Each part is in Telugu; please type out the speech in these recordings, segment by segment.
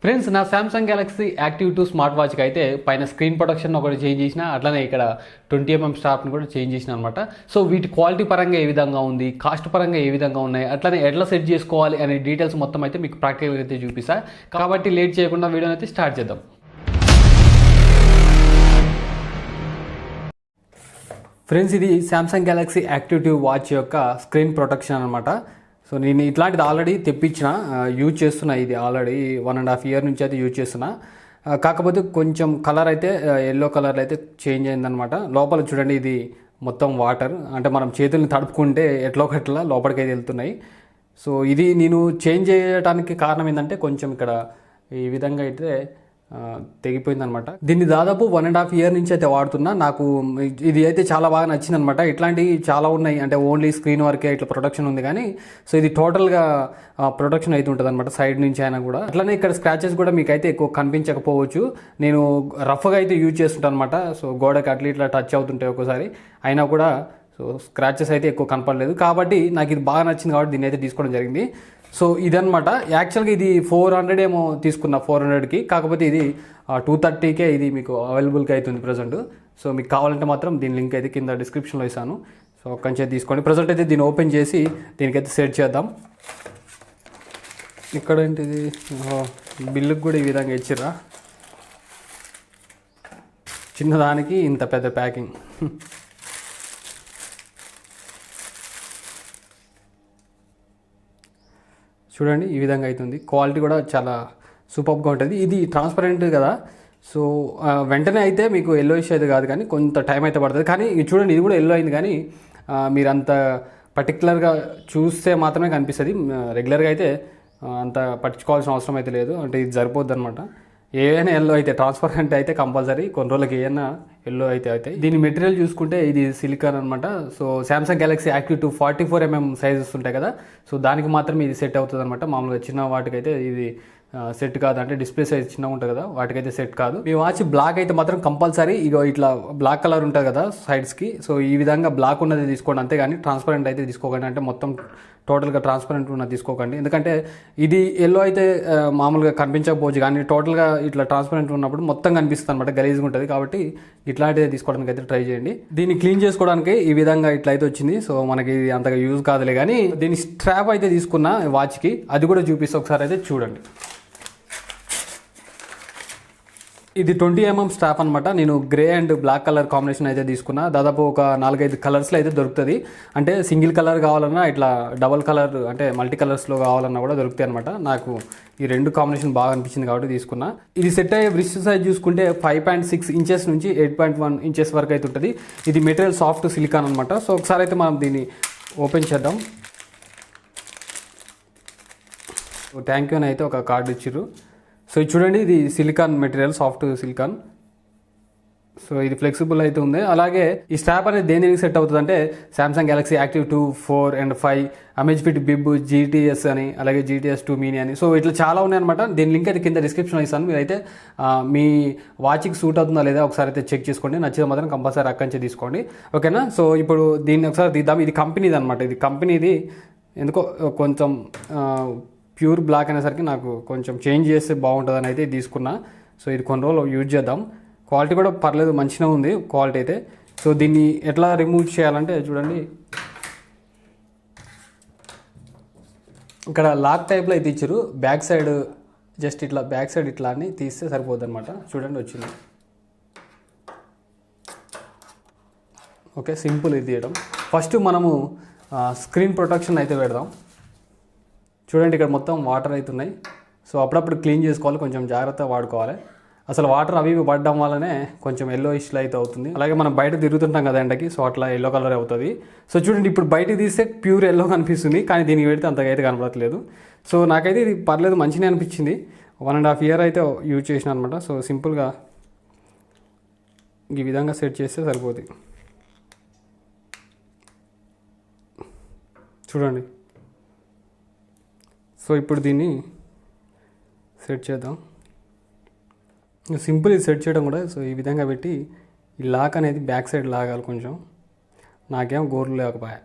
ఫ్రెండ్స్ నా సామ్సంగ్ గెలాక్సీ యాక్టివ్ 2 స్మార్ట్ వాచ్కి అయితే పైన స్క్రీన్ ప్రొటెక్షన్ ఒకటి చేంజ్ చేసిన, అట్లనే ఇక్కడ 20mm స్టాప్ని కూడా చేంజ్ చేసిన అనమాట. సో వీటి క్వాలిటీ పరంగా ఏ విధంగా ఉంది, కాస్ట్ పరంగా ఏ విధంగా ఉన్నాయి, అట్లనే ఎట్లా సెట్ చేసుకోవాలి అనే డీటెయిల్స్ మొత్తం అయితే మీకు ప్రాక్టికల్గా అయితే చూపిస్తా. కాబట్టి లేట్ చేయకుండా వీడియోని అయితే స్టార్ట్ చేద్దాం. ఫ్రెండ్స్, ఇది సామ్సంగ్ గెలాక్సీ యాక్టివ్ 2 వాచ్ యొక్క స్క్రీన్ ప్రొటెక్షన్ అనమాట. సో నేను ఇట్లాంటిది ఆల్రెడీ తెప్పించిన, యూజ్ చేస్తున్నా. ఇది ఆల్రెడీ 1.5 year నుంచి అయితే యూజ్ చేస్తున్నా. కాకపోతే కొంచెం కలర్ అయితే ఎల్లో కలర్ అయితే చేంజ్ అయిందనమాట. లోపల చూడండి, ఇది మొత్తం వాటర్, అంటే మనం చేతుల్ని తడుపుకుంటే ఎట్లా లోపలికి అయితే వెళ్తున్నాయి. సో ఇది నేను చేంజ్ చేయడానికి కారణం ఏంటంటే కొంచెం ఇక్కడ ఈ విధంగా అయితే తెగిపోయిందనమాట. దీన్ని దాదాపు 1.5 year నుంచి అయితే వాడుతున్నా. నాకు ఇది అయితే చాలా బాగా నచ్చింది అనమాట. ఇట్లాంటివి చాలా ఉన్నాయి, అంటే ఓన్లీ స్క్రీన్ వరకే ఇట్లా ప్రొటెక్షన్ ఉంది, కానీ సో ఇది టోటల్గా ప్రొటెక్షన్ అయితే ఉంటుంది అనమాట, సైడ్ నుంచి అయినా కూడా. అట్లనే ఇక్కడ స్క్రాచెస్ కూడా మీకు అయితే ఎక్కువ కనిపించకపోవచ్చు. నేను రఫ్గా అయితే యూజ్ చేస్తుంటాను అనమాట. సో గోడకి అట్లా ఇట్లా టచ్ అవుతుంటాయి ఒక్కోసారి, అయినా కూడా సో స్క్రాచెస్ అయితే ఎక్కువ కనపడలేదు. కాబట్టి నాకు ఇది బాగా నచ్చింది కాబట్టి దీన్ని అయితే తీసుకోవడం జరిగింది. సో ఇదనమాట. యాక్చువల్గా ఇది 400 ఏమో తీసుకున్నా, 400కి. కాకపోతే ఇది 230కే ఇది మీకు అవైలబుల్గా అవుతుంది ప్రజెంట్. సో మీకు కావాలంటే మాత్రం దీని లింక్ అయితే కింద డిస్క్రిప్షన్లో ఇస్తాను. సో కొంచెం తీసుకోండి. ప్రజెంట్ అయితే దీన్ని ఓపెన్ చేసి దీనికైతే సెట్ చేద్దాం. ఇక్కడ ఏంటిది, బిల్లుకి కూడా ఈ విధంగా ఇచ్చిర్రా, చిన్నదానికి ఇంత పెద్ద ప్యాకింగ్. చూడండి, ఈ విధంగా అవుతుంది. క్వాలిటీ కూడా చాలా సూపర్గా ఉంటుంది. ఇది ట్రాన్స్పరెంట్ కదా, సో వెంటనే అయితే మీకు ఎల్లోయిష్ అయితే కాదు, కానీ కొంత టైం అయితే పడుతుంది. కానీ ఇది చూడండి, ఇది కూడా ఎల్లో అయింది, కానీ మీరు అంత పర్టికులర్గా చూస్తే మాత్రమే కనిపిస్తుంది. రెగ్యులర్గా అయితే అంత పట్టించుకోవాల్సిన అవసరం అయితే లేదు, అంటే ఇది సరిపోద్ది అనమాట. ఏవైనా ఎల్లో అయితే, ట్రాన్స్పరెంట్ అయితే కంపల్సరీ, కొన్ని రోజులకి ఏమైనా ఎల్లో అయితే అవుతాయి. దీని మెటీరియల్ చూసుకుంటే ఇది సిలికాన్ అనమాట. So Samsung Galaxy Active 2 44mm sizes ఉంటాయి కదా, సో దానికి మాత్రం ఇది సెట్ అవుతుంది అనమాట. మామూలుగా చిన్న వాటికైతే ఇది సెట్ కాదు, అంటే డిస్ప్లే సైజ్ చిన్నగా ఉంటుంది కదా, వాటికైతే సెట్ కాదు. మీ వాచ్ బ్లాక్ అయితే మాత్రం కంపల్సరీ ఇగో ఇట్లా బ్లాక్ కలర్ ఉంటుంది కదా సైడ్స్కి, సో ఈ విధంగా బ్లాక్ ఉన్నది తీసుకోండి, అంతేగాని ట్రాన్స్పరెంట్ అయితే తీసుకోకండి. అంటే మొత్తం టోటల్గా ట్రాన్స్పరెంట్ ఉన్నది తీసుకోకండి, ఎందుకంటే ఇది ఎల్లో అయితే మామూలుగా కనిపించకపోవచ్చు, కానీ టోటల్గా ఇట్లా ట్రాన్స్పరెంట్ ఉన్నప్పుడు మొత్తం కనిపిస్తుంది అనమాట, గలీజ్గా ఉంటుంది. కాబట్టి ఇట్లాంటిది తీసుకోవడానికి అయితే ట్రై చేయండి. దీన్ని క్లీన్ చేసుకోవడానికి ఈ విధంగా ఇట్లా అయితే వచ్చింది. సో మనకి ఇది అంతగా యూజ్ కాదులే, కానీ దీని స్ట్రాప్ అయితే తీసుకున్న వాచ్కి, అది కూడా చూపిస్తే ఒకసారి అయితే చూడండి. ఇది 20mm స్ట్రాప్ అనమాట. నేను grey and black colour combination అయితే తీసుకున్నా. దాదాపు ఒక 4-5 కలర్స్లో అయితే దొరుకుతుంది. అంటే సింగిల్ కలర్ కావాలన్నా, ఇట్లా డబల్ కలర్ అంటే మల్టీ కలర్స్లో కావాలన్నా కూడా దొరుకుతాయి అనమాట. నాకు ఈ రెండు కాంబినేషన్ బాగా అనిపించింది కాబట్టి తీసుకున్నా. ఇది సెట్ అయ్యే రిస్ట్ సైజ్ చూసుకుంటే 5.6 inches నుంచి 8.1 inches వరకు అయితే ఉంటుంది. ఇది మెటీరియల్ సాఫ్ట్ సిలికాన్ అనమాట. సో ఒకసారి అయితే మనం దీన్ని ఓపెన్ చేద్దాం. థ్యాంక్ యూ అని అయితే ఒక కార్డు ఇచ్చిర్రు. సో ఇది చూడండి, ఇది silicon material, soft silicon. So ఇది ఫ్లెక్సిబుల్ అయితే ఉంది. అలాగే ఈ స్ట్రాప్ అనేది దేనికి సెట్ అవుతుంది అంటే Samsung Galaxy Active 2, 4 and 5, Amazfit Bip, GTS అని, అలాగే GTS 2 మినీ అని. సో ఇట్లా చాలా ఉన్నాయన్నమాట. దీని లింక్ అయితే కింద డిస్క్రిప్షన్లో ఇస్తాను. మీరైతే మీ వాచ్కి సూట్ అవుతుందా లేదా ఒకసారి అయితే చెక్ చేసుకోండి. నచ్చితే మాత్రం కంపల్సరీ అక్కడి నుంచి తీసుకోండి, ఓకేనా. సో ఇప్పుడు దీన్ని ఒకసారి తీద్దాం. ఇది కంపెనీది అనమాట. ఇది కంపెనీది ఎందుకో కొంచెం ప్యూర్ బ్లాక్ అనేసరికి నాకు కొంచెం చేంజ్ చేస్తే బాగుంటుందని అయితే తీసుకున్నా. సో ఇది కొన్ని రోజులు యూజ్ చేద్దాం. క్వాలిటీ కూడా పర్లేదు, మంచిగా ఉంది క్వాలిటీ అయితే. సో దీన్ని ఎట్లా రిమూవ్ చేయాలంటే చూడండి, ఇక్కడ లాక్ టైప్లో అయితే ఇచ్చారు. బ్యాక్ సైడ్ జస్ట్ ఇట్లా బ్యాక్ సైడ్ ఇట్లా అని తీస్తే సరిపోద్ది అనమాట. చూడండి వచ్చింది. ఓకే, సింపుల్ ఇది తీయడం. ఫస్ట్ మనము స్క్రీన్ ప్రొటెక్షన్ అయితే పెడదాం. చూడండి, ఇక్కడ మొత్తం వాటర్ అవుతున్నాయి. సో అప్పుడప్పుడు క్లీన్ చేసుకోవాలి, కొంచెం జాగ్రత్తగా వాడుకోవాలి. అసలు వాటర్ అవి పడడం వల్లనే కొంచెం ఎల్లో ఇష్లో అయితే అవుతుంది. అలాగే మనం బయట తిరుగుతుంటాం కదా ఎండకి, సో అట్లా ఎల్లో కలర్ అవుతుంది. సో చూడండి, ఇప్పుడు బయట తీస్తే ప్యూర్ ఎల్లో కనిపిస్తుంది, కానీ దీనికి పెడితే అంతగా అయితే కనపడట్లేదు. సో నాకైతే ఇది పర్లేదు, మంచిగా అనిపించింది. 1.5 year అయితే యూజ్ చేసిన అనమాట. సో సింపుల్గా ఈ విధంగా సెట్ చేస్తే సరిపోతుంది. చూడండి. సో ఇప్పుడు దీన్ని సెట్ చేద్దాం. సింపుల్ ఇది సెట్ చేయడం కూడా. సో ఈ విధంగా పెట్టి ఈ లాక్ అనేది బ్యాక్ సైడ్ లాగాలి కొంచెం. నాకేం గోర్లు లేకపోయా.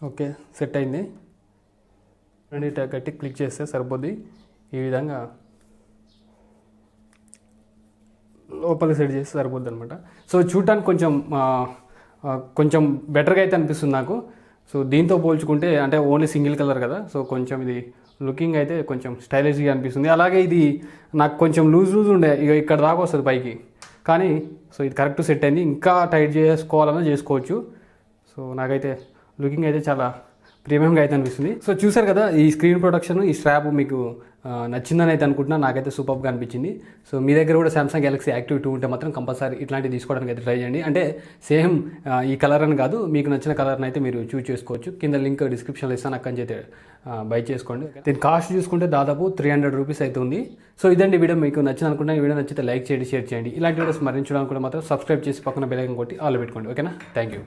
ఓకే, సెట్ అయింది. అండ్ ఇట్లా గట్టి క్లిక్ చేస్తే సరిపోద్ది. ఈ విధంగా లోపలికి సెట్ చేస్తే సరిపోద్ది అనమాట. సో చూడటానికి కొంచెం బెటర్గా అయితే అనిపిస్తుంది నాకు. సో దీంతో పోల్చుకుంటే అంటే ఓన్లీ సింగిల్ కలర్ కదా, సో కొంచెం ఇది లుకింగ్ అయితే కొంచెం స్టైలిష్గా అనిపిస్తుంది. అలాగే ఇది నాకు కొంచెం లూజ్ ఉండే, ఇక ఇక్కడ దాకా వస్తుంది పైకి, కానీ సో ఇది కరెక్ట్ సెట్ అయింది. ఇంకా టైట్ చేసుకోవాలన్నా చేసుకోవచ్చు. సో నాకైతే లుకింగ్ అయితే చాలా ప్రీమియంగా అయితే అనిపిస్తుంది. సో చూసారు కదా ఈ స్క్రీన్ ప్రొటెక్షన్, ఈ స్ట్రాప్ మీకు నచ్చిందని అయితే అనుకుంటున్నా. నాకైతే సూపర్గా అనిపించింది. సో మీ దగ్గర కూడా సామ్సంగ్ గెలాక్సీ యాక్టివ్ 2 ఉంటే మాత్రం కంపల్సరీ ఇట్లాంటివి తీసుకోవడానికి అయితే ట్రై చేయండి. అంటే సేమ్ ఈ కలర్ అని కాదు, మీకు నచ్చిన కలర్ని అయితే మీరు చూస్ చేసుకోవచ్చు. కింద లింక్ డిస్క్రిప్షన్లో ఇస్తాను, అక్కడి నుంచి అయితే బై చేసుకోండి. దీని కాస్ట్ చూసుకుంటే దాదాపు 300 రూపీస్ అవుతుంది. సో ఇదండి వీడియో. మీకు నచ్చింది అనుకుంటే ఈ వీడియో నచ్చితే లైక్ చేయండి, షేర్ చేయండి. ఇలాంటి వీడియోస్ మరించడానికి కూడా మాత్రం సబ్స్క్రైబ్ చేసి పక్కన బెల్ ఐకాన్ కొట్టి ఆల్ పెట్టుకోండి. ఓకేనా? Thank you.